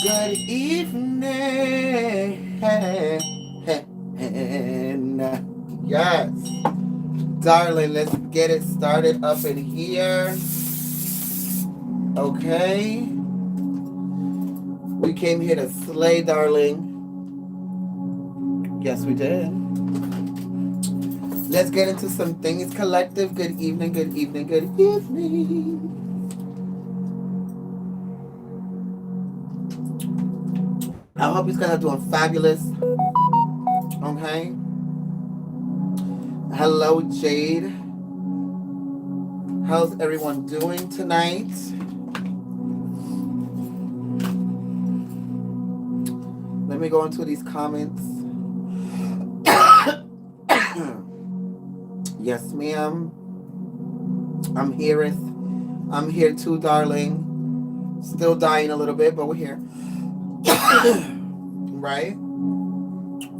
Good evening. Yes. Darling, let's get it started up in here. Okay. We came here to slay, darling. Yes, we did. Let's get into some things, collective. Good evening, good evening, good evening. I hope you guys are doing fabulous. Okay. Hello, Jade. How's everyone doing tonight? Let me go into these comments. Yes, ma'am. I'm here. I'm here too, darling. Still dying a little bit, but we're here. Right?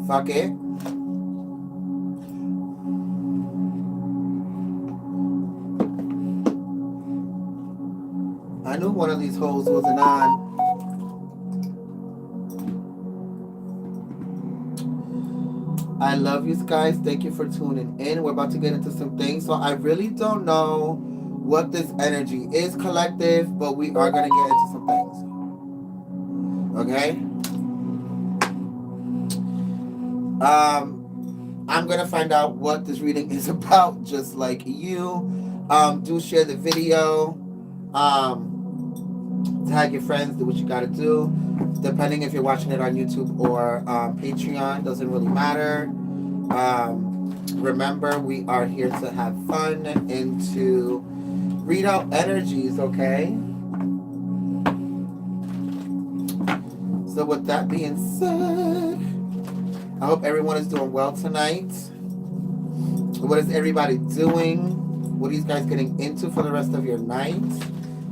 Fuck it. I knew one of these hoes wasn't on. I love you guys. Thank you for tuning in. We're about to get into some things. So I really don't know what this energy is, collective, but we are going to get into some things. Okay? I'm going to find out what this reading is about, just like you. Do share the video. Tag your friends. Do what you got to do. Depending if you're watching it on YouTube or Patreon, doesn't really matter. Remember, we are here to have fun and to read out energies, okay? So with that being said, I hope everyone is doing well tonight. What is everybody doing? What are you guys getting into for the rest of your night?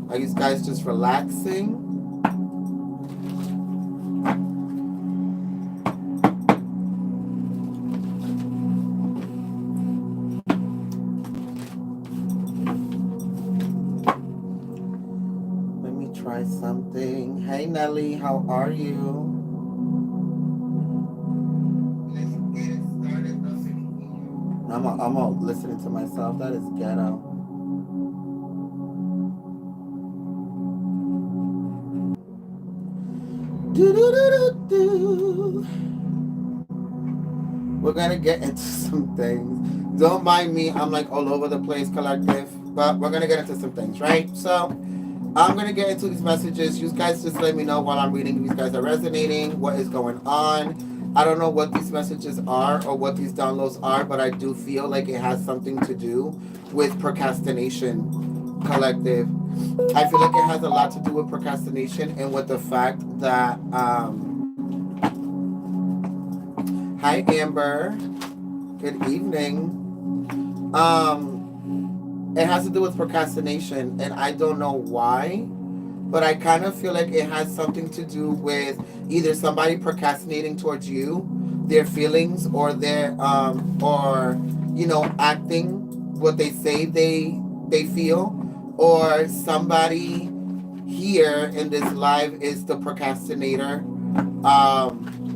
Are you guys just relaxing? Let me try something. Hey Nelly, how are you? I'm listening to myself. That is ghetto. We're gonna get into some things. Don't mind me. I'm like all over the place, collective. But we're gonna get into some things, right? So I'm gonna get into these messages. You guys just let me know while I'm reading. These guys are resonating. What is going on? I don't know what these messages are or what these downloads are, but I do feel like it has something to do with procrastination, collective. I feel like it has a lot to do with procrastination and with the fact that hi Amber, good evening. It has to do with procrastination, and I don't know why, but I kind of feel like it has something to do with either somebody procrastinating towards you, their feelings, or their or acting what they say they feel, or somebody here in this live is the procrastinator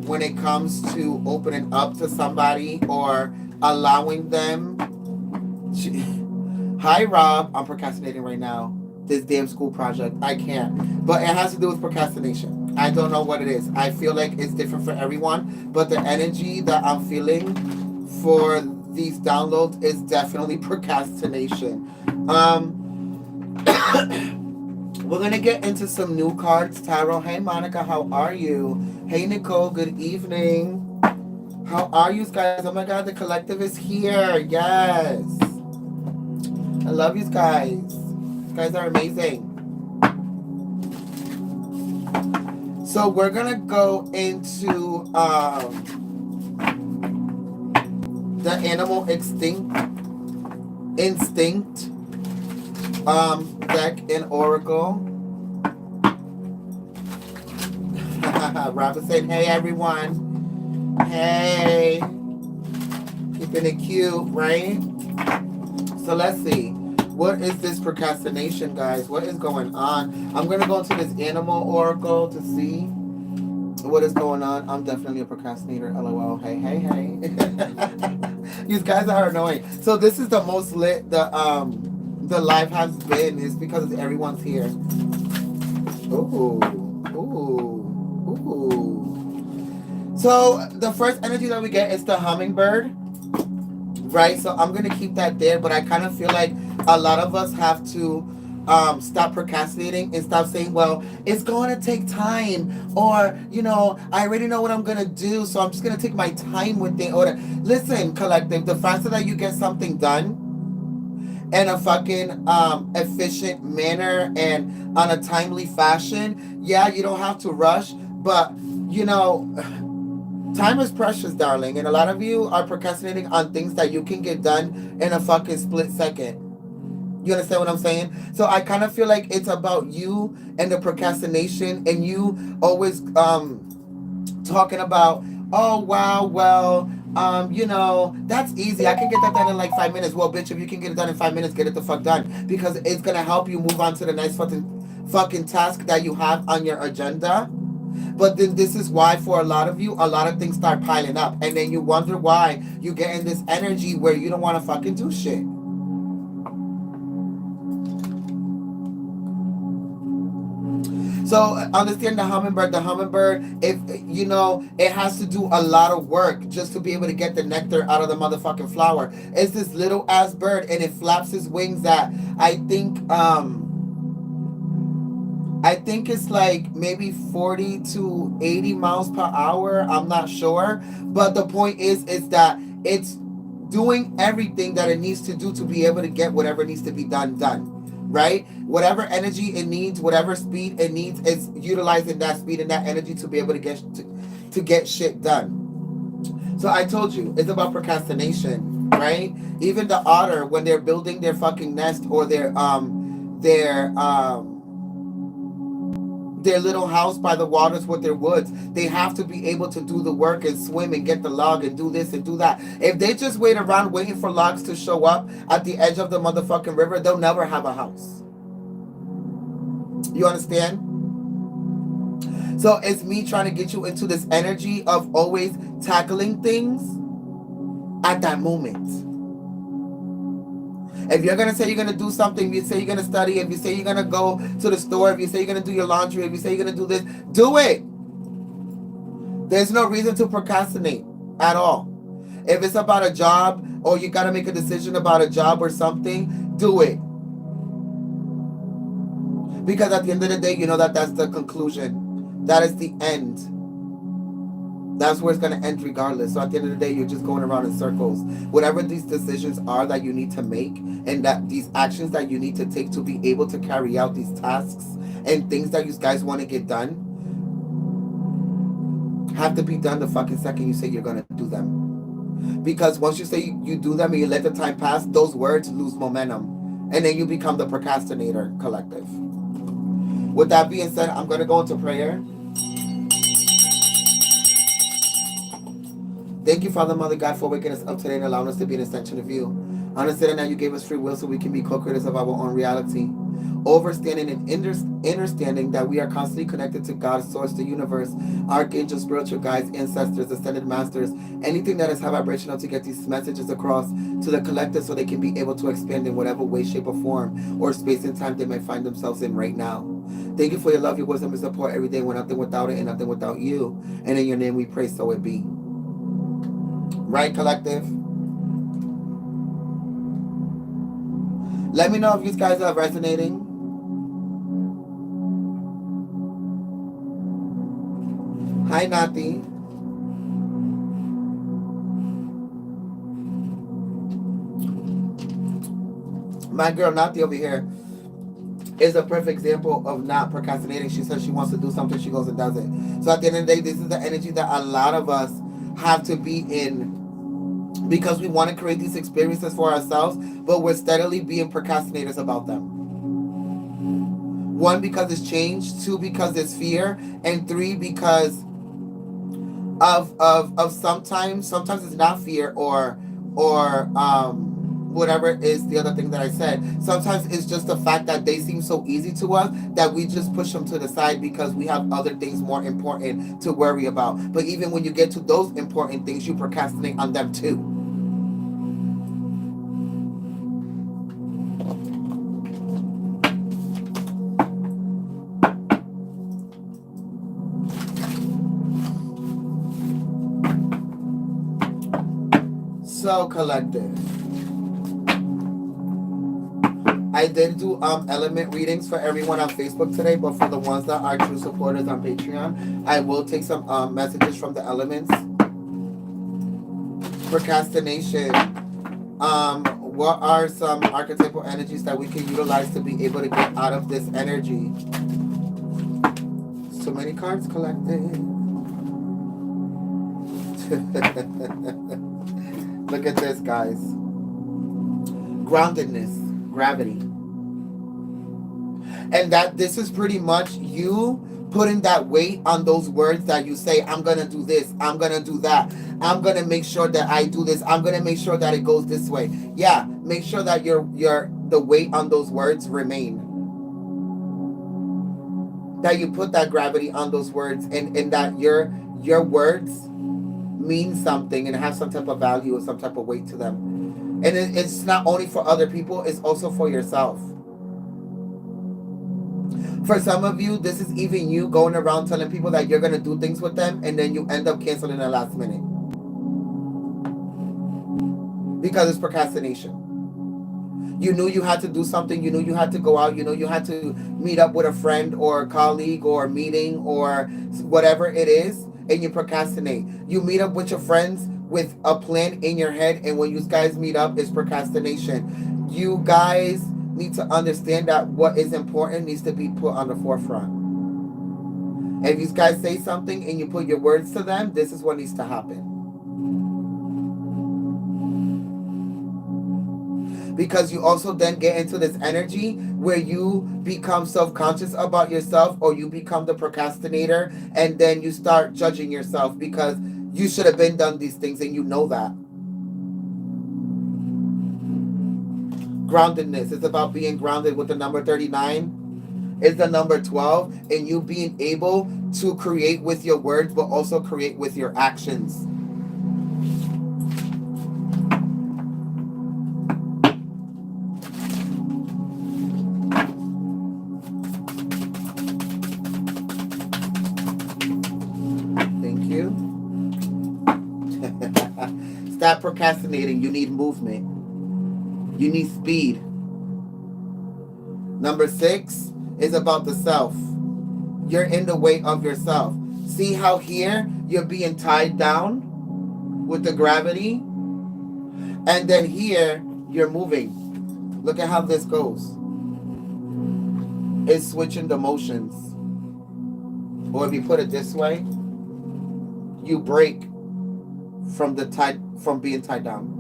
when it comes to opening up to somebody or allowing them. Hi Rob, I'm procrastinating right now. This damn school project, I can't. But it has to do with procrastination. I don't know what it is. I feel like it's different for everyone, but the energy that I'm feeling for these downloads is definitely procrastination. We're gonna get into some new cards, tarot. Hey Monica, how are you? Hey Nicole, good evening. How are you guys? Oh my god, the collective is here. Yes. I love you guys. You guys are amazing. So we're gonna go into the animal instinct deck in Oracle. Robin said, hey everyone. Hey. Keeping it cute, right? So let's see. What is this procrastination, guys? What is going on? I'm going to go into this animal oracle to see. What is going on? I'm definitely a procrastinator. LOL. Hey, hey, hey. You guys are annoying. So this is the most lit the live has been is because everyone's here. Ooh, ooh, ooh. So the first energy that we get is the hummingbird, right? So I'm gonna keep that there, but I kind of feel like a lot of us have to stop procrastinating and stop saying, well, it's going to take time, or I already know what I'm going to do, so I'm just going to take my time with it. Or listen, collective, the faster that you get something done in a fucking efficient manner and on a timely fashion, yeah, you don't have to rush, but time is precious, darling, and a lot of you are procrastinating on things that you can get done in a fucking split second. You understand what I'm saying? So I kind of feel like it's about you and the procrastination, and you always talking about, oh wow, well, that's easy. I can get that done in like 5 minutes. Well, bitch, if you can get it done in 5 minutes, get it the fuck done, because it's gonna help you move on to the next fucking task that you have on your agenda. But then this is why for a lot of you, a lot of things start piling up, and then you wonder why you get in this energy where you don't want to fucking do shit. So understand the hummingbird. The hummingbird, if it has to do a lot of work just to be able to get the nectar out of the motherfucking flower. It's this little ass bird, and it flaps his wings at I think it's like maybe 40 to 80 miles per hour. I'm not sure, but the point is that it's doing everything that it needs to do to be able to get whatever needs to be done, right? Whatever energy it needs, whatever speed it needs, is utilizing that speed and that energy to be able to get shit done. So I told you, it's about procrastination, right? Even the otter, when they're building their fucking nest, or their little house by the waters with their woods, they have to be able to do the work and swim and get the log and do this and do that. If they just wait around waiting for logs to show up at the edge of the motherfucking river, they'll never have a house. You understand? So it's me trying to get you into this energy of always tackling things at that moment. If you're going to say you're going to do something, if you say you're going to study, if you say you're going to go to the store, if you say you're going to do your laundry, if you say you're going to do this, do it. There's no reason to procrastinate at all. If it's about a job, or you got to make a decision about a job or something, do it. Because at the end of the day, you know that's the conclusion. That is the end. That's where it's going to end regardless. So at the end of the day, you're just going around in circles. Whatever these decisions are that you need to make, and that these actions that you need to take to be able to carry out these tasks and things that you guys want to get done, have to be done the fucking second you say you're going to do them. Because once you say you do them and you let the time pass, those words lose momentum. And then you become the procrastinator, collective. With that being said, I'm going to go into prayer. Thank you, Father, Mother, God, for waking us up today and allowing us to be an extension of you. Understanding that you gave us free will so we can be co-creators of our own reality. Overstanding and understanding that we are constantly connected to God's source, the universe, archangels, spiritual guides, ancestors, ascended masters, anything that is high vibrational, to get these messages across to the collective so they can be able to expand in whatever way, shape, or form, or space and time they may find themselves in right now. Thank you for your love, your wisdom, and support every day. We're nothing without it and nothing without you. And in your name we pray, so it be. Right, collective? Let me know if you guys are resonating. Hi, Nati. My girl Nati over here is a perfect example of not procrastinating. She says she wants to do something, she goes and does it. So at the end of the day, this is the energy that a lot of us have to be in, because we want to create these experiences for ourselves, but we're steadily being procrastinators about them. 1, because it's change. 2, because there's fear. And 3, because of sometimes it's not fear or whatever is the other thing that I said. Sometimes it's just the fact that they seem so easy to us that we just push them to the side because we have other things more important to worry about. But even when you get to those important things, you procrastinate on them too. So, collective, I did do element readings for everyone on Facebook today, but for the ones that are true supporters on Patreon, I will take some messages from the elements. Procrastination. What are some archetypal energies that we can utilize to be able to get out of this energy? So many cards collected. Look at this, guys. Groundedness, gravity. And that this is pretty much you putting that weight on those words that you say, I'm going to do this, I'm going to do that, I'm going to make sure that I do this, I'm going to make sure that it goes this way. Yeah, make sure that the weight on those words remain. That you put that gravity on those words, and that your words mean something and have some type of value or some type of weight to them. And it's not only for other people, it's also for yourself. For some of you, this is even you going around telling people that you're going to do things with them, and then you end up canceling the last minute. Because it's procrastination. You knew you had to do something, you knew you had to go out, you know you had to meet up with a friend or a colleague or a meeting or whatever it is, and you procrastinate. You meet up with your friends with a plan in your head, and when you guys meet up, it's procrastination. You guys need to understand that what is important needs to be put on the forefront. If you guys say something and you put your words to them, this is what needs to happen. Because you also then get into this energy where you become self-conscious about yourself, or you become the procrastinator, and then you start judging yourself because you should have been done these things and you know that. Groundedness is about being grounded with the number 39. It's the number 12, and you being able to create with your words, but also create with your actions. Stop procrastinating. You need movement. You need speed. Number 6 is about the self. You're in the way of yourself. See how here you're being tied down with the gravity? And then here you're moving. Look at how this goes. It's switching the motions. Or if you put it this way, you break from being tied down.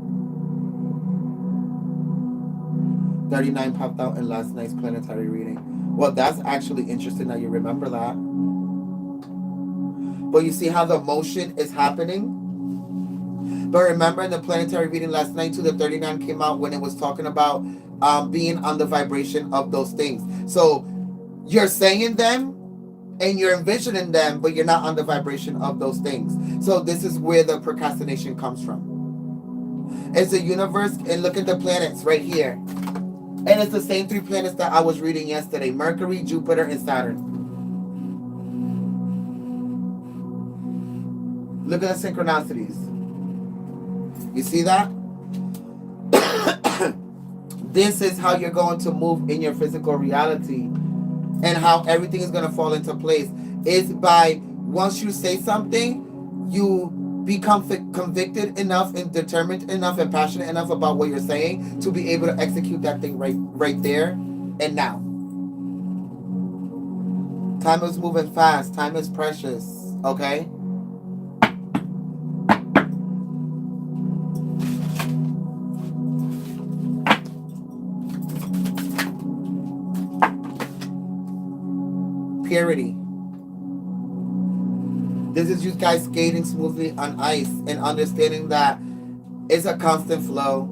39 popped out in last night's planetary reading. Well, that's actually interesting that you remember that. But you see how the motion is happening? But remember in the planetary reading last night too, the 39 came out when it was talking about being on the vibration of those things. So you're saying them and you're envisioning them, but you're not on the vibration of those things. So this is where the procrastination comes from. It's the universe, and look at the planets right here. And it's the same 3 planets that I was reading yesterday: Mercury, Jupiter, and Saturn. Look at the synchronicities. You see that? This is how you're going to move in your physical reality, and how everything is going to fall into place. Is by, once you say something, you become convicted enough and determined enough and passionate enough about what you're saying to be able to execute that thing right there and now. Time is moving fast. Time is precious. Okay? Purity. This is you guys skating smoothly on ice and understanding that it's a constant flow.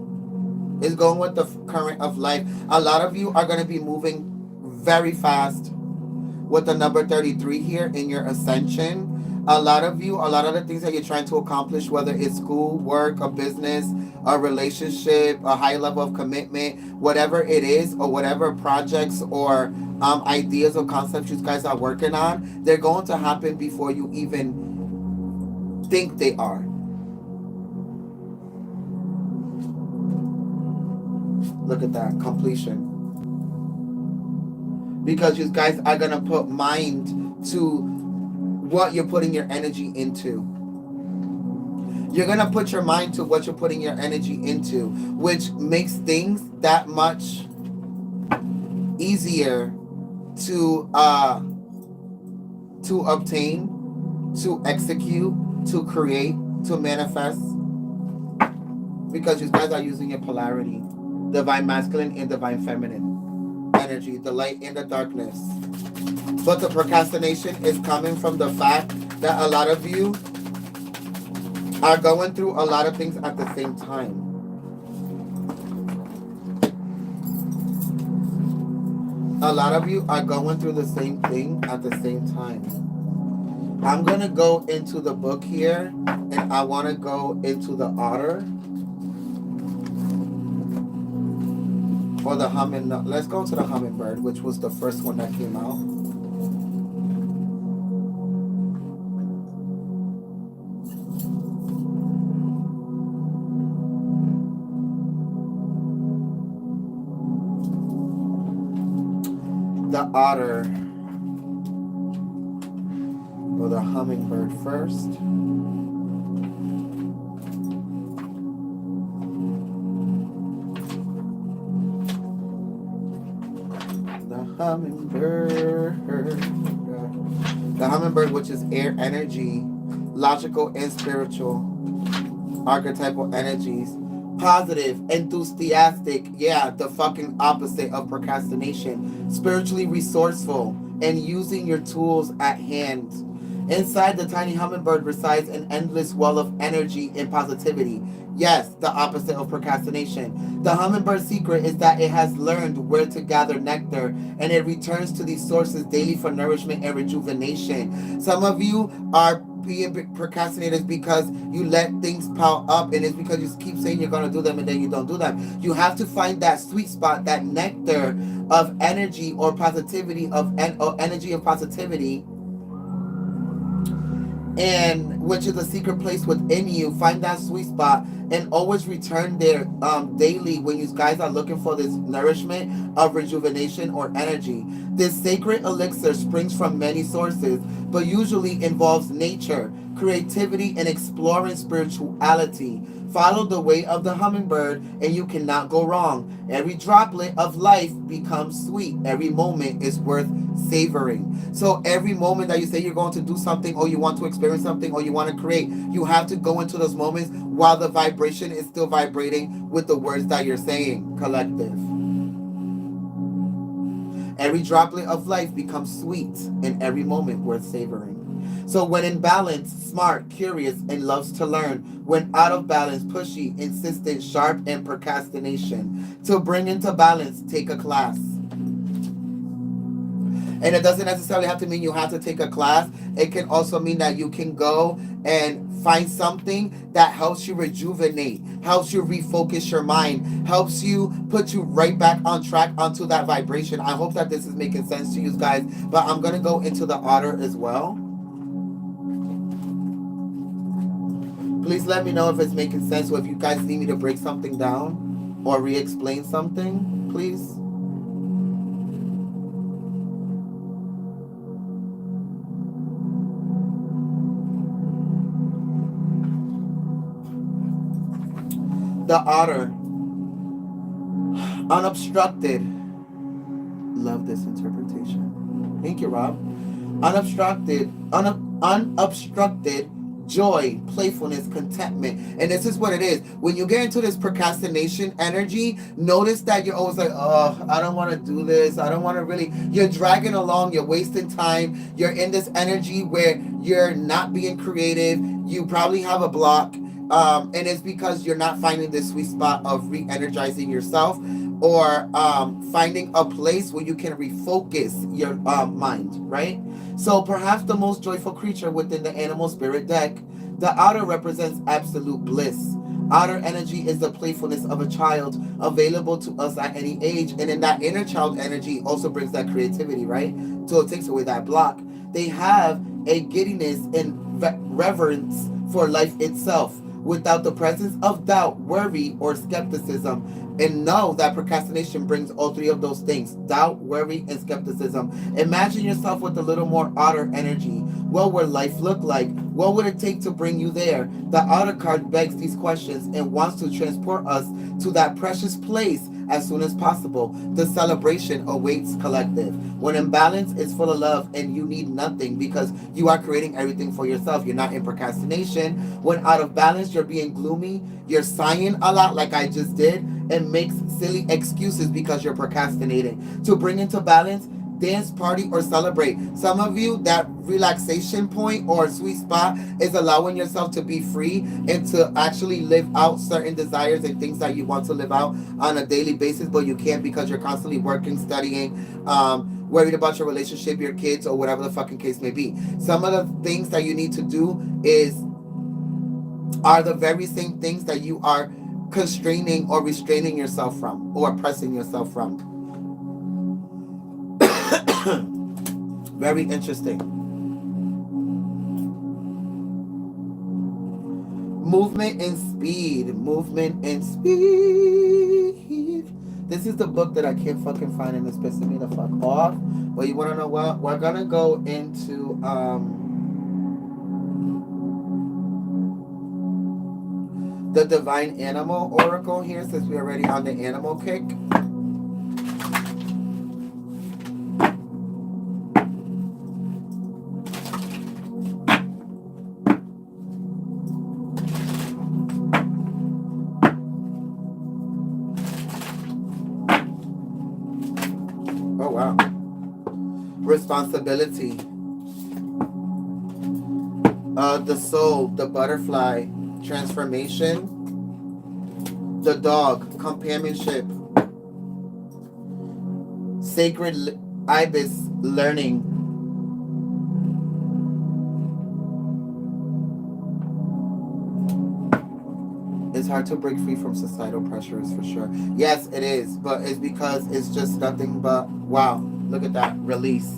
It's going with the current of life. A lot of you are going to be moving very fast with the number 33 here in your ascension. A lot of you, a lot of the things that you're trying to accomplish, whether it's school, work, a business, a relationship, a high level of commitment, whatever it is, or whatever projects or ideas or concepts you guys are working on, they're going to happen before you even think they are. Look at that, completion. Because you guys are going to put mind to what you're putting your energy into. You're going to put your mind to what you're putting your energy into, which makes things that much easier to obtain, to execute, to create, to manifest, because you guys are using your polarity, divine masculine and divine feminine energy, the light and the darkness. But the procrastination is coming from the fact that a lot of you are going through a lot of things at the same time. A lot of you are going through the same thing at the same time. I'm going to go into the book here, and I want to go into the otter. Or the hummingbird. Let's go to the hummingbird, which was the first one that came out. The otter. Or the hummingbird first. The hummingbird, which is air energy, logical and spiritual, archetypal energies, positive, enthusiastic, yeah, the fucking opposite of procrastination, spiritually resourceful, and using your tools at hand. Inside the tiny hummingbird resides an endless well of energy and positivity. Yes, the opposite of procrastination. The hummingbird's secret is that it has learned where to gather nectar, and it returns to these sources daily for nourishment and rejuvenation. Some of you are being procrastinators because you let things pile up, and it's because you keep saying you're going to do them and then you don't do them. You have to find that sweet spot, that nectar of energy or positivity, or energy of positivity, and which is a secret place within you. Find that sweet spot and always return there daily when you guys are looking for this nourishment of rejuvenation or energy. This sacred elixir springs from many sources, but usually involves nature, creativity, and exploring spirituality. Follow the way of the hummingbird and you cannot go wrong. Every droplet of life becomes sweet. Every moment is worth savoring. So every moment that you say you're going to do something, or you want to experience something, or you want to create, you have to go into those moments while the vibration is still vibrating with the words that you're saying. Collective. Every droplet of life becomes sweet, and every moment worth savoring. So when in balance, smart, curious, and loves to learn. When out of balance, pushy, insistent, sharp, and procrastination. To bring into balance, take a class. And it doesn't necessarily have to mean you have to take a class. It can also mean that you can go and find something that helps you rejuvenate, helps you refocus your mind, helps you put you right back on track onto that vibration. I hope that this is making sense to you guys. But I'm going to go into the otter as well. Please let me know if it's making sense, or if you guys need me to break something down or re-explain something, please. The otter, unobstructed. Love this interpretation. Thank you, Rob. Unobstructed joy, playfulness, contentment. And this is what it is. When you get into this procrastination energy, notice that you're always like, oh, I don't want to do this. I don't want to really. You're dragging along. You're wasting time. You're in this energy where you're not being creative. You probably have a block. And it's because you're not finding this sweet spot of re-energizing yourself, or finding a place where you can refocus your mind, right? So perhaps the most joyful creature within the animal spirit deck, the outer represents absolute bliss. Outer energy is the playfulness of a child, available to us at any age. And in that inner child energy also brings that creativity, right? So it takes away that block. They have a giddiness and reverence for life itself, without the presence of doubt, worry, or skepticism. And know that procrastination brings all three of those things: doubt, worry, and skepticism. Imagine yourself with a little more outer energy. What would life look like? What would it take to bring you there? The outer card begs these questions and wants to transport us to that precious place as soon as possible. The celebration awaits collective. When in balance, it's full of love and you need nothing because you are creating everything for yourself. You're not in procrastination. When out of balance, you're being gloomy. You're sighing a lot like I just did, and makes silly excuses because you're procrastinating. To bring into balance, dance, party, or celebrate. Some of you, that relaxation point or sweet spot is allowing yourself to be free and to actually live out certain desires and things that you want to live out on a daily basis, but you can't because you're constantly working, studying, worried about your relationship, your kids, or whatever the fucking case may be. Some of the things that you need to do are the very same things that you are constraining or restraining yourself from, or oppressing yourself from. Very interesting. Movement and speed. Movement and speed. This is the book that I can't fucking find, and it's pissing me the fuck off. But you want to know what? We're going to go into the Divine Animal Oracle here, since we're already on the animal kick. Oh, wow. Responsibility. The soul, the butterfly, transformation, the dog, companionship, sacred ibis, learning, it's hard to break free from societal pressures, for sure. Yes, it is, but it's because it's just nothing but, wow, look at that, release.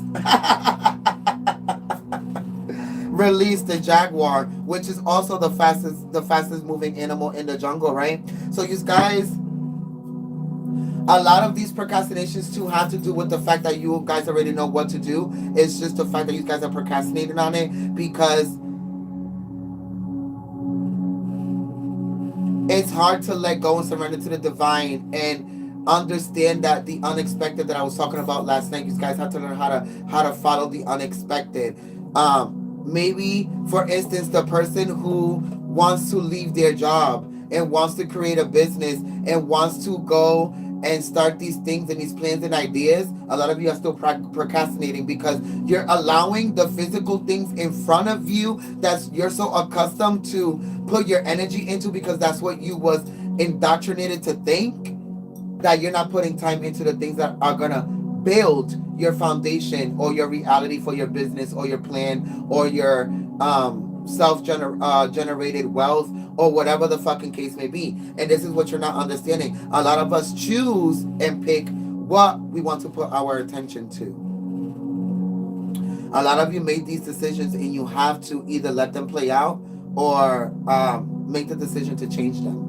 Release the jaguar, which is also the fastest moving animal in the jungle, right? So you guys, a lot of these procrastinations too have to do with the fact that you guys already know what to do. It's just the fact that you guys are procrastinating on it because it's hard to let go and surrender to the divine and understand that the unexpected that I was talking about last night. You guys have to learn how to follow the unexpected. Maybe, for instance, the person who wants to leave their job and wants to create a business and wants to go and start these things and these plans and ideas, a lot of you are still procrastinating because you're allowing the physical things in front of you that you're so accustomed to put your energy into, because that's what you was indoctrinated to think, that you're not putting time into the things that are gonna build your foundation or your reality for your business or your plan or your self-generated wealth or whatever the fucking case may be. And this is what you're not understanding. A lot of us choose and pick what we want to put our attention to. A lot of you made these decisions and you have to either let them play out or make the decision to change them.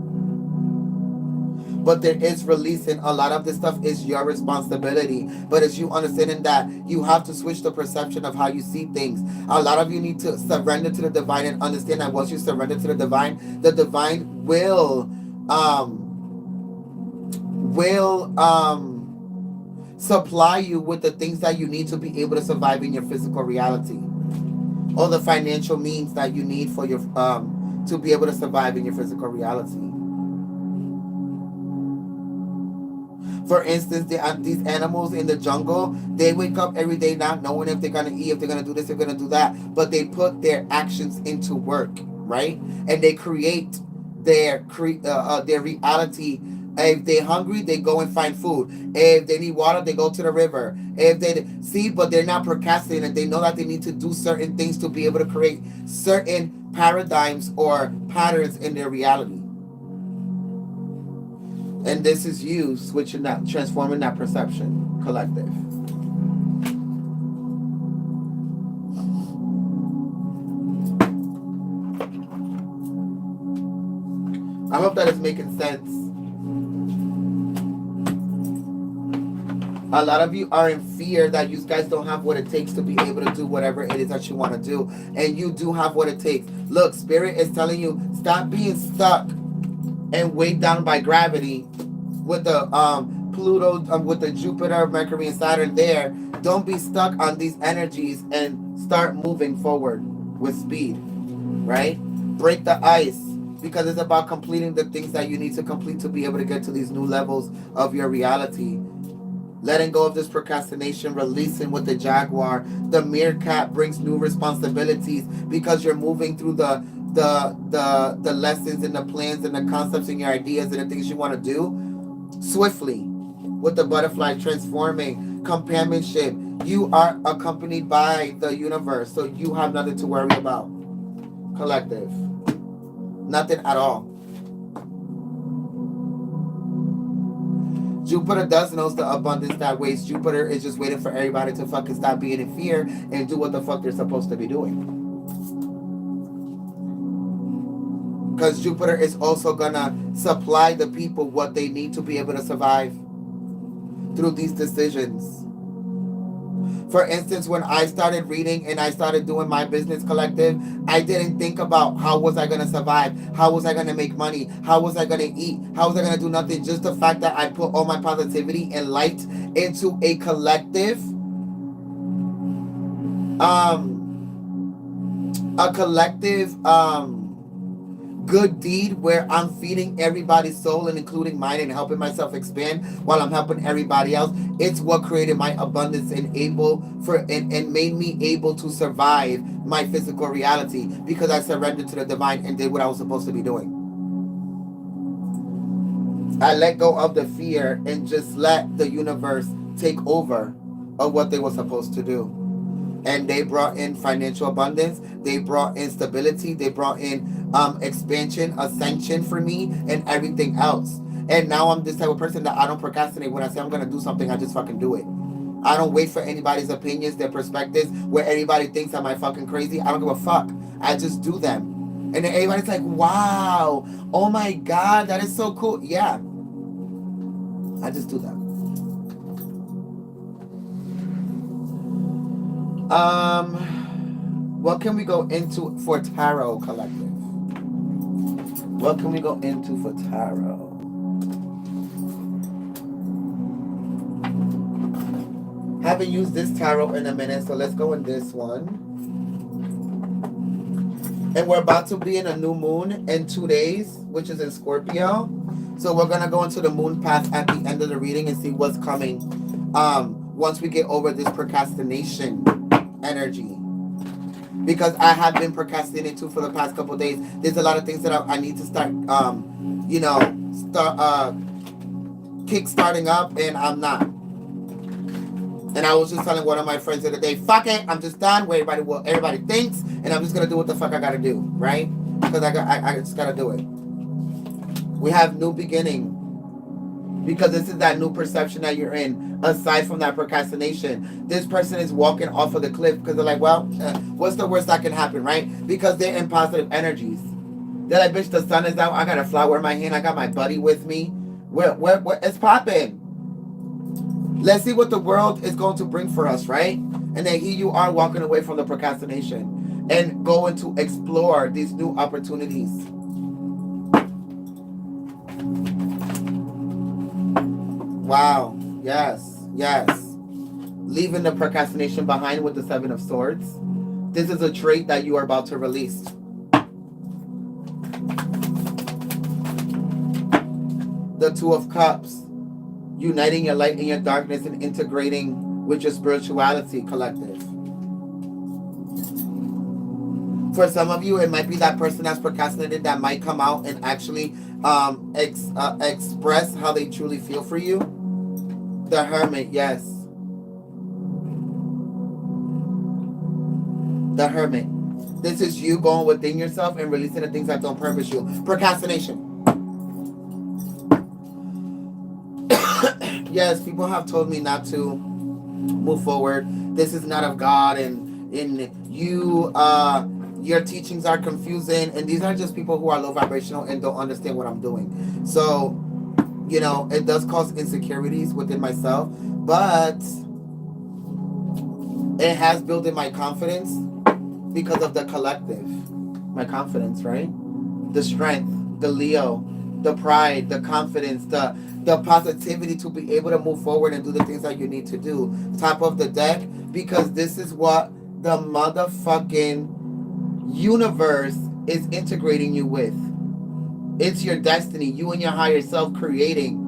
But there is release, and a lot of this stuff is your responsibility. But it's you understanding that you have to switch the perception of how you see things. A lot of you need to surrender to the divine and understand that once you surrender to the divine will supply you with the things that you need to be able to survive in your physical reality, or the financial means that you need for your to be able to survive in your physical reality. For instance, these animals in the jungle, they wake up every day not knowing if they're going to eat, if they're going to do this, if they're going to do that. But they put their actions into work, right? And they create their reality. If they're hungry, they go and find food. If they need water, they go to the river. If they see, but they're not procrastinating. They know that they need to do certain things to be able to create certain paradigms or patterns in their reality. And this is you switching that, transforming that perception, collective. I hope that is making sense. A lot of you are in fear that you guys don't have what it takes to be able to do whatever it is that you want to do. And you do have what it takes. Look, Spirit is telling you, stop being stuck and weighed down by gravity with the Pluto, with the Jupiter, Mercury, and Saturn there. Don't be stuck on these energies and start moving forward with speed, right? Break the ice, because it's about completing the things that you need to complete to be able to get to these new levels of your reality. Letting go of this procrastination, releasing with the Jaguar. The meerkat brings new responsibilities because you're moving through the lessons and the plans and the concepts and your ideas and the things you want to do swiftly. With the butterfly, transforming, companionship. You are accompanied by the universe, so you have nothing to worry about. Collective. Nothing at all. Jupiter does knows the abundance that waits. Jupiter is just waiting for everybody to fucking stop being in fear and do what the fuck they're supposed to be doing. Because Jupiter is also gonna supply the people what they need to be able to survive through these decisions. For instance, when I started reading and I started doing my business collective, I didn't think about how was I going to survive, how was I going to make money, how was I going to eat, how was I going to do nothing. Just the fact that I put all my positivity and light into a collective, good deed where I'm feeding everybody's soul and including mine and helping myself expand while I'm helping everybody else. It's what created my abundance and and made me able to survive my physical reality, because I surrendered to the divine and did what I was supposed to be doing. I let go of the fear and just let the universe take over of what they were supposed to do. And they brought in financial abundance, they brought in stability, they brought in expansion, ascension for me, and everything else. And now I'm this type of person that I don't procrastinate. When I say I'm going to do something, I just fucking do it. I don't wait for anybody's opinions, their perspectives, where everybody thinks I'm fucking crazy. I don't give a fuck. I just do them. And then everybody's like, wow, oh my God, that is so cool. Yeah. I just do them. What can we go into for tarot, collective? What can we go into for tarot? Haven't used this tarot in a minute, so let's go in this one. And we're about to be in a new moon in 2 days, which is in Scorpio. So we're going to go into the moon path at the end of the reading and see what's coming once we get over this procrastination energy. Because I have been procrastinating too for the past couple of days. There's a lot of things that I need to start, kick-starting up, and I'm not. And I was just telling one of my friends the other day, fuck it, I'm just done with what everybody thinks, and I'm just going to do what the fuck I got to do, right? Because I just got to do it. We have new beginning. Because this is that new perception that you're in, aside from that procrastination. This person is walking off of the cliff because they're like, well, what's the worst that can happen, right? Because they're in positive energies. They're like, bitch, the sun is out. I got a flower in my hand. I got my buddy with me. Where it's popping. Let's see what the world is going to bring for us, right? And then here you are walking away from the procrastination and going to explore these new opportunities. Wow. Yes. Leaving the procrastination behind with the Seven of Swords. This is a trait that you are about to release. The Two of Cups. Uniting your light and your darkness and integrating with your spirituality, collective. For some of you, it might be that person that's procrastinated that might come out and actually express how they truly feel for you. The Hermit, yes. The Hermit. This is you going within yourself and releasing the things that don't purpose you. Procrastination. Yes, people have told me not to move forward. This is not of God, and you, your teachings are confusing, and these are just people who are low vibrational and don't understand what I'm doing. So, it does cause insecurities within myself, but it has built in my confidence because of the collective. My confidence, right? The strength, the Leo, the pride, the confidence, the positivity to be able to move forward and do the things that you need to do. Top of the deck, because this is what the motherfucking universe is integrating you with. It's your destiny, you and your higher self creating.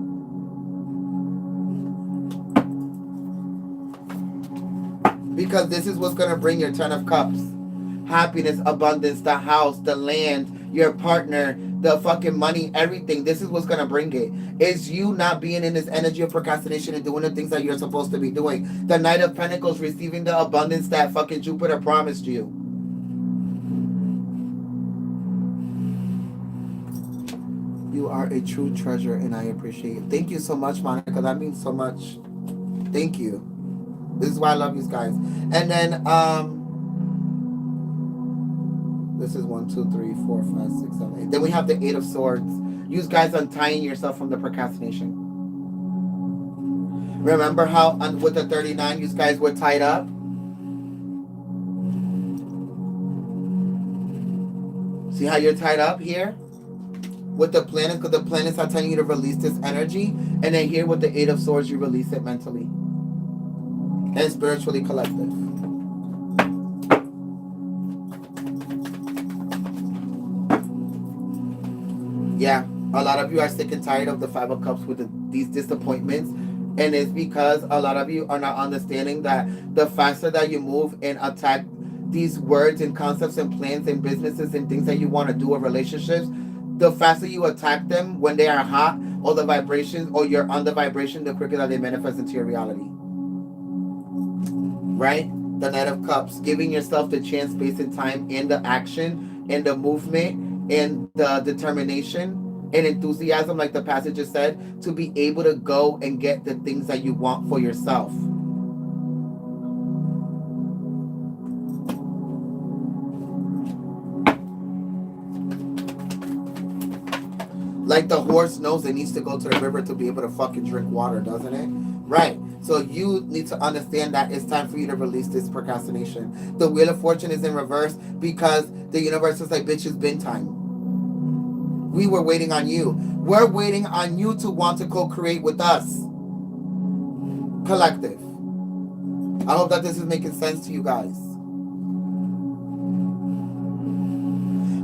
Because this is what's going to bring your 10 of Cups. Happiness, abundance, the house, the land, your partner, the fucking money, everything. This is what's going to bring it. It's you not being in this energy of procrastination and doing the things that you're supposed to be doing. The Knight of Pentacles, receiving the abundance that fucking Jupiter promised you. You are a true treasure and I appreciate it. Thank you so much, Monica. That means so much. Thank you. This is why I love you guys. And then, this is 1, 2, 3, 4, 5, 6, 7, 8. Then we have the 8 of Swords. You guys untying yourself from the procrastination. Remember how with the 39, you guys were tied up? See how you're tied up here? With the planets, because the planets are telling you to release this energy. And then here with the 8 of Swords, you release it mentally. And spiritually collective. Yeah, a lot of you are sick and tired of the 5 of Cups with these disappointments. And it's because a lot of you are not understanding that the faster that you move and attack these words and concepts and plans and businesses and things that you want to do or relationships, the faster you attack them when they are hot or the vibrations or you're on the vibration, the quicker that they manifest into your reality. Right? The Knight of Cups, giving yourself the chance, space, and time in the action, in the movement, and the determination and enthusiasm, like the passage just said, to be able to go and get the things that you want for yourself. Like the horse knows it needs to go to the river to be able to fucking drink water, doesn't it? Right. So you need to understand that it's time for you to release this procrastination. The Wheel of Fortune is in reverse because the universe is like, bitch, it's been time. We were waiting on you. We're waiting on you to want to co-create with us. Collective. I hope that this is making sense to you guys.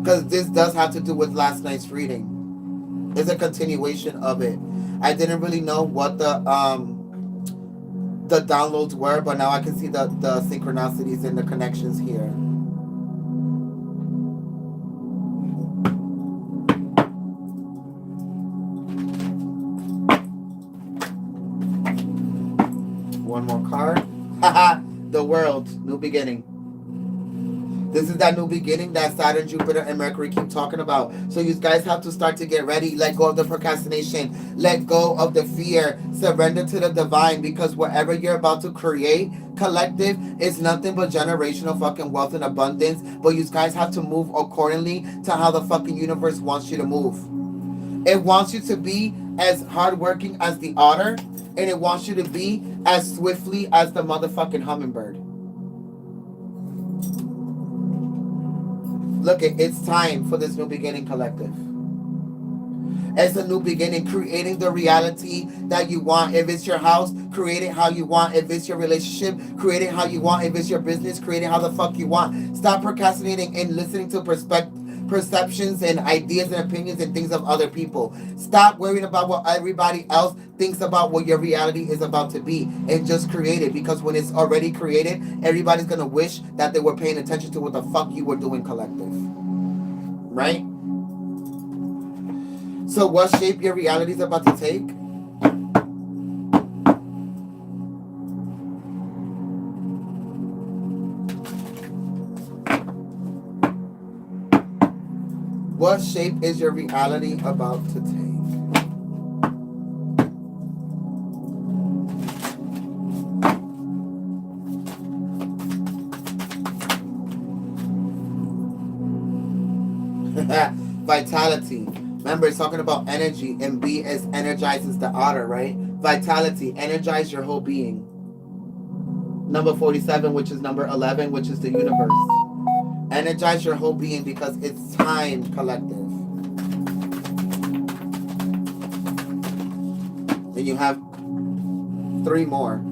Because this does have to do with last night's reading. It's a continuation of it. I didn't really know what the downloads were, but now I can see the synchronicities and the connections here. One more card. Haha, the World, new beginning. This is that new beginning that Saturn, Jupiter, and Mercury keep talking about. So you guys have to start to get ready. Let go of the procrastination. Let go of the fear. Surrender to the divine, because whatever you're about to create, collective, is nothing but generational fucking wealth and abundance. But you guys have to move accordingly to how the fucking universe wants you to move. It wants you to be as hardworking as the otter, and it wants you to be as swiftly as the motherfucking hummingbird. Look, it's time for this new beginning, collective. It's a new beginning, creating the reality that you want. If it's your house, create it how you want. If it's your relationship, create it how you want. If it's your business, create it how the fuck you want. Stop procrastinating and listening to perceptions and ideas and opinions and things of other people. Stop worrying about what everybody else thinks about what your reality is about to be, and just create it, because when it's already created, everybody's gonna wish that they were paying attention to what the fuck you were doing, collective. Right? So what shape your reality is about to take? What shape is your reality about to take? Vitality. Remember, it's talking about energy, and B is energizes the otter, right? Vitality, energize your whole being. Number 47, which is number 11, which is the universe. Energize your whole being because it's time, collective. Then you have 3 more.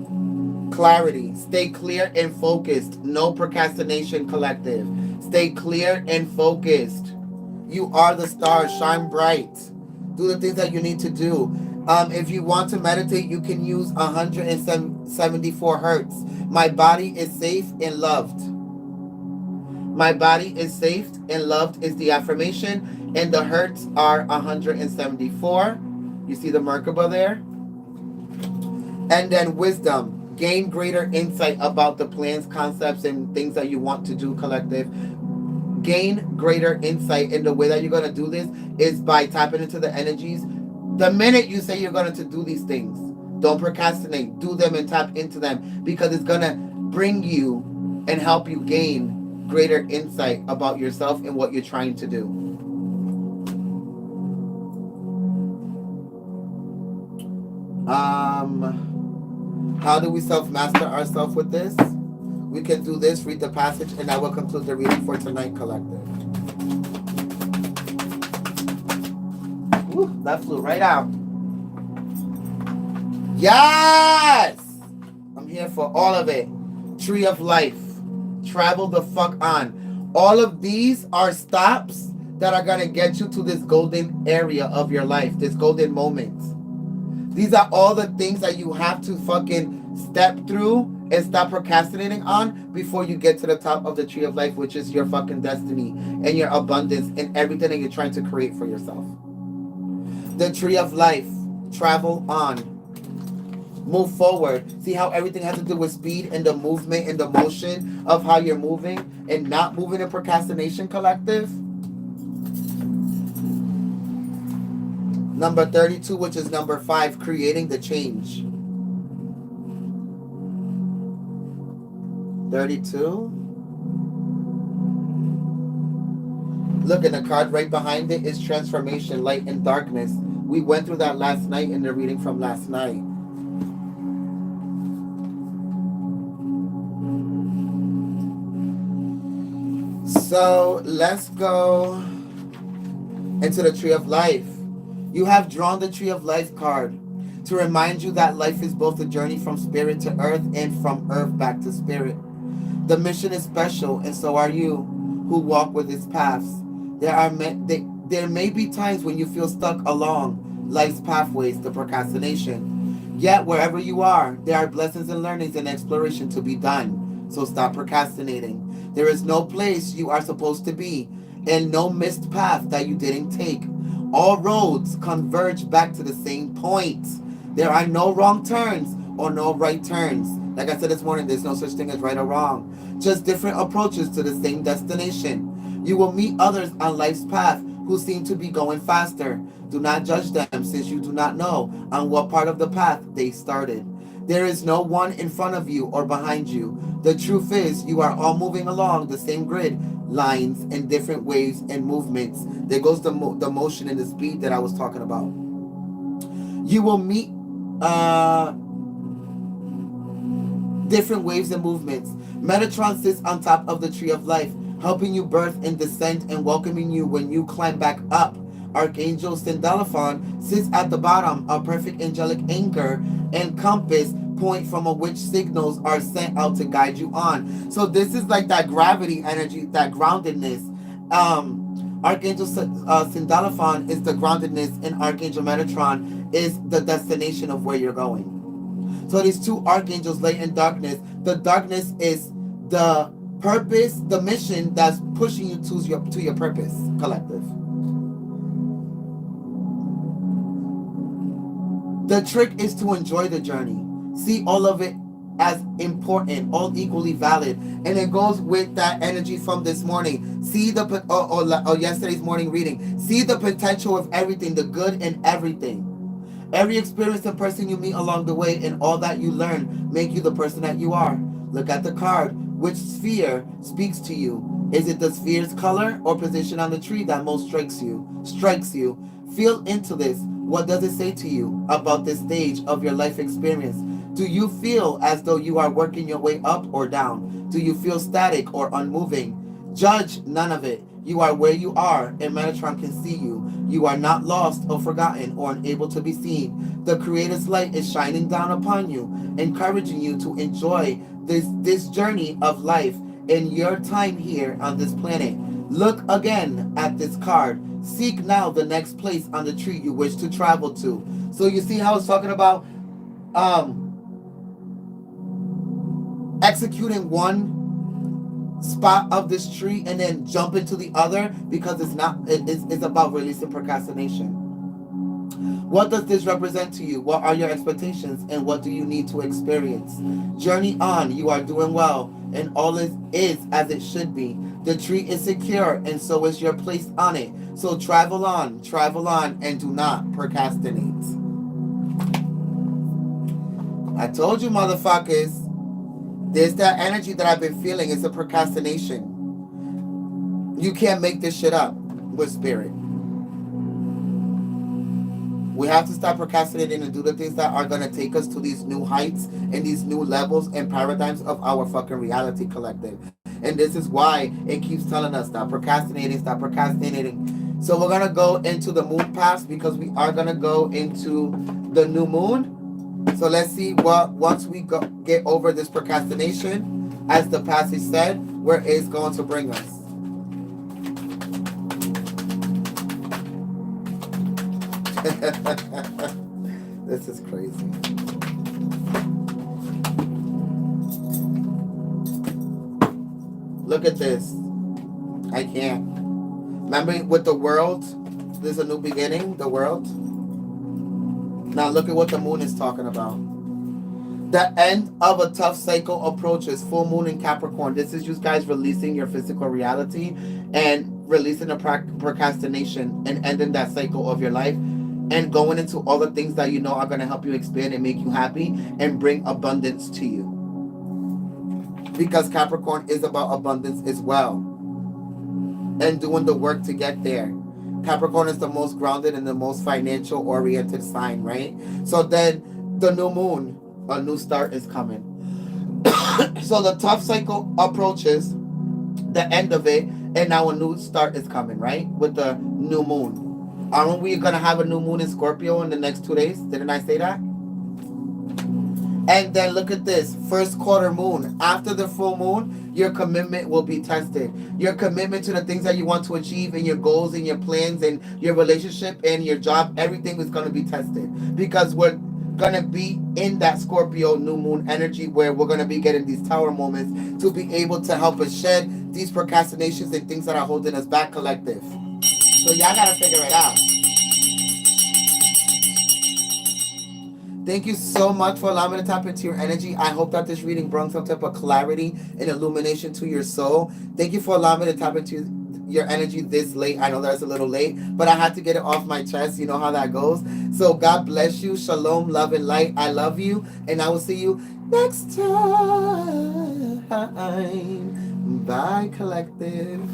Clarity. Stay clear and focused. No procrastination, collective. Stay clear and focused. You are the stars. Shine bright. Do the things that you need to do. If you want to meditate, you can use 174 hertz. My body is safe and loved. My body is safe and loved is the affirmation, and the hertz are 174. You see the Merkaba there? And then wisdom. Gain greater insight about the plans, concepts, and things that you want to do, collective. Gain greater insight, in the way that you're going to do this is by tapping into the energies. The minute you say you're going to do these things, don't procrastinate. Do them and tap into them, because it's going to bring you and help you gain greater insight about yourself and what you're trying to do. How do we self-master ourselves with this? We can do this, read the passage, and I will conclude the reading for tonight, collective. Woo, that flew right out. Yes! I'm here for all of it. Tree of life. Travel the fuck on. All of these are stops that are going to get you to this golden area of your life, this golden moment. These are all the things that you have to fucking step through and stop procrastinating on before you get to the top of the tree of life, which is your fucking destiny and your abundance and everything that you're trying to create for yourself. The tree of life. Travel on. Move forward. See how everything has to do with speed and the movement and the motion of how you're moving and not moving in procrastination, collective? Number 32, which is number 5, creating the change. 32. Look, and the card right behind it is transformation, light and darkness. We went through that last night in the reading from last night. So let's go into the tree of life. You have drawn the tree of life card to remind you that life is both a journey from spirit to earth and from earth back to spirit. The mission is special, and so are you who walk with its paths. There may be times when you feel stuck along life's pathways to procrastination. Yet wherever you are, there are blessings and learnings and exploration to be done. So stop procrastinating. There is no place you are supposed to be, and no missed path that you didn't take. All roads converge back to the same point. There are no wrong turns or no right turns. Like I said this morning, there's no such thing as right or wrong. Just different approaches to the same destination. You will meet others on life's path who seem to be going faster. Do not judge them, since you do not know on what part of the path they started. There is no one in front of you or behind you. The truth is, you are all moving along the same grid lines in different waves and movements. There goes the motion and the speed that I was talking about. You will meet different waves and movements. Metatron sits on top of the tree of life, helping you birth and descend and welcoming you when you climb back up. Archangel Sindalaphon sits at the bottom, a perfect angelic anchor and compass point from which signals are sent out to guide you on. So this is like that gravity energy, that groundedness. Archangel Sindalaphon is the groundedness, and Archangel Metatron is the destination of where you're going. So these two archangels, light and darkness. The darkness is the purpose, the mission that's pushing you to your purpose, collective. The trick is to enjoy the journey. See all of it as important, all equally valid. And it goes with that energy from this morning. See the, or yesterday's morning reading. See the potential of everything, the good in everything. Every experience and person you meet along the way and all that you learn make you the person that you are. Look at the card. Which sphere speaks to you? Is it the sphere's color or position on the tree that most strikes you? Feel into this. What does it say to you about this stage of your life experience? Do you feel as though you are working your way up or down? Do you feel static or unmoving? Judge none of it. You are where you are, and Metatron can see you. You are not lost or forgotten or unable to be seen. The Creator's light is shining down upon you, encouraging you to enjoy this journey of life in your time here on this planet. Look again at this card. Seek now the next place on the tree you wish to travel to. So you see how it's talking about executing one spot of this tree and then jump into the other, because it's about releasing procrastination. What does this represent to you? What are your expectations and what do you need to experience? Journey on. You are doing well and all is as it should be. The tree is secure and so is your place on it. So travel on, and do not procrastinate. I told you, motherfuckers. There's that energy that I've been feeling. It's a procrastination. You can't make this shit up with spirit. We have to stop procrastinating and do the things that are going to take us to these new heights and these new levels and paradigms of our fucking reality, collective. And this is why it keeps telling us, stop procrastinating. So we're going to go into the moon pass, because we are going to go into the new moon. So let's see what, once we get over this procrastination, as the passage said, where it's going to bring us. This is crazy. Look at this. I can't. Remember with the world, there's a new beginning, the world. Now look at what the moon is talking about. The end of a tough cycle approaches. Full moon in Capricorn. This is you guys releasing your physical reality and releasing the procrastination and ending that cycle of your life and going into all the things that you know are going to help you expand and make you happy and bring abundance to you. Because Capricorn is about abundance as well. And doing the work to get there. Capricorn is the most grounded and the most financial oriented sign, right? So then the new moon, a new start is coming. So the tough cycle approaches the end of it, and now a new start is coming, right? With the new moon. Aren't we going to have a new moon in Scorpio in the next 2 days? Didn't I say that? And then look at this, first quarter moon. After the full moon, your commitment will be tested. Your commitment to the things that you want to achieve and your goals and your plans and your relationship and your job, everything is going to be tested. Because we're going to be in that Scorpio new moon energy where we're going to be getting these tower moments to be able to help us shed these procrastinations and things that are holding us back, collective. So y'all got to figure it out. Thank you so much for allowing me to tap into your energy. I hope that this reading brought some type of clarity and illumination to your soul. Thank you for allowing me to tap into your energy this late. I know that's a little late, but I had to get it off my chest. You know how that goes. So God bless you. Shalom, love, and light. I love you, and I will see you next time. Bye, collective.